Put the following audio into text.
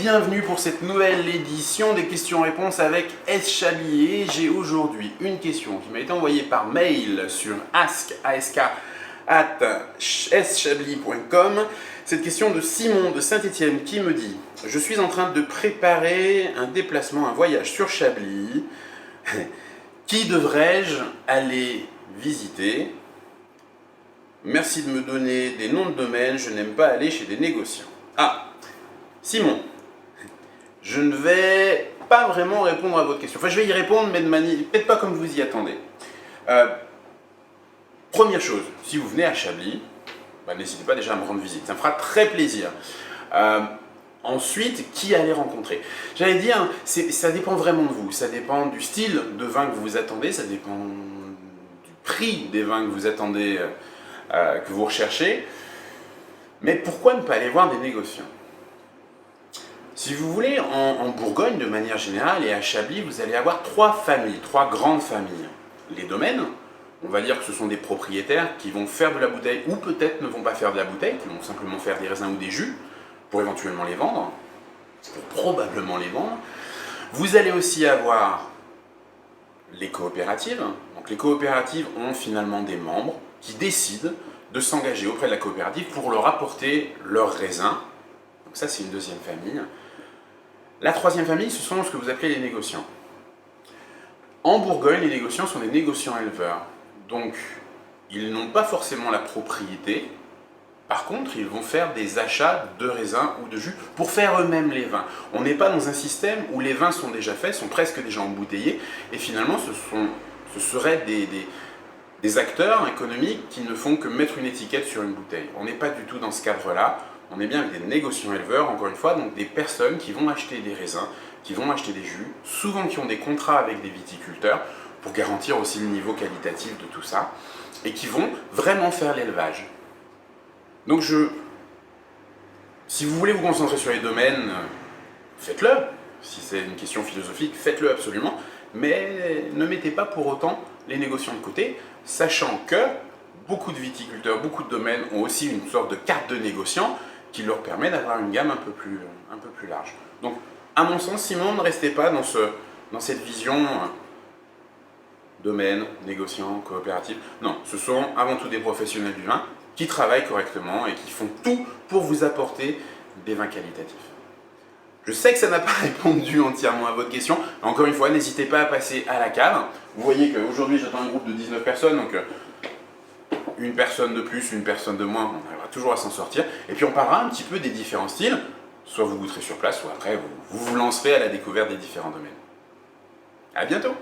bienvenue pour cette nouvelle édition des questions-réponses avec S. Chablis. Et j'ai aujourd'hui une question qui m'a été envoyée par mail sur ask@schablis.com. Cette question de Simon de Saint-Étienne qui me dit « Je suis en train de préparer un déplacement, un voyage sur Chablis. Qui devrais-je aller visiter ? Merci de me donner des noms de domaine, je n'aime pas aller chez des négociants. » Ah, Simon, je ne vais pas vraiment répondre à votre question. Enfin, je vais y répondre, mais de manière peut-être pas comme vous y attendez. Première chose, si vous venez à Chablis, n'hésitez pas déjà à me rendre visite, ça me fera très plaisir. Ensuite, qui aller rencontrer? J'allais dire, ça dépend vraiment de vous, ça dépend du style de vin que vous attendez, ça dépend du prix des vins que vous attendez, que vous recherchez. Mais pourquoi ne pas aller voir des négociants? Si vous voulez, en Bourgogne, de manière générale, et à Chablis, vous allez avoir trois familles, trois grandes familles. Les domaines, on va dire que ce sont des propriétaires qui vont faire de la bouteille, ou peut-être ne vont pas faire de la bouteille, qui vont simplement faire des raisins ou des jus, pour éventuellement les vendre, pour probablement les vendre. Vous allez aussi avoir les coopératives. Donc les coopératives ont finalement des membres qui décident de s'engager auprès de la coopérative pour leur apporter leurs raisins. Donc ça, c'est une deuxième famille. La troisième famille, ce sont ce que vous appelez les négociants. En Bourgogne, les négociants sont des négociants éleveurs. Donc, ils n'ont pas forcément la propriété. Par contre, ils vont faire des achats de raisins ou de jus pour faire eux-mêmes les vins. On n'est pas dans un système où les vins sont déjà faits, sont presque déjà embouteillés, et finalement, ce seraient des acteurs économiques qui ne font que mettre une étiquette sur une bouteille. On n'est pas du tout dans ce cadre-là. On est bien avec des négociants éleveurs, encore une fois, donc des personnes qui vont acheter des raisins, qui vont acheter des jus, souvent qui ont des contrats avec des viticulteurs pour garantir aussi le niveau qualitatif de tout ça, et qui vont vraiment faire l'élevage. Donc si vous voulez vous concentrer sur les domaines, faites-le. Si c'est une question philosophique, faites-le absolument, mais ne mettez pas pour autant les négociants de côté, sachant que beaucoup de viticulteurs, beaucoup de domaines ont aussi une sorte de carte de négociant qui leur permet d'avoir une gamme un peu plus large. Donc, à mon sens, Simon, ne restez pas dans cette vision domaine, négociant, coopératif. Non, ce sont avant tout des professionnels du vin qui travaillent correctement et qui font tout pour vous apporter des vins qualitatifs. Je sais que ça n'a pas répondu entièrement à votre question. Encore une fois, n'hésitez pas à passer à la cave. Vous voyez qu'aujourd'hui, j'attends un groupe de 19 personnes, donc une personne de plus, une personne de moins, on arrivera toujours à s'en sortir. Et puis on parlera un petit peu des différents styles. Soit vous goûterez sur place, soit après vous vous lancerez à la découverte des différents domaines. À bientôt!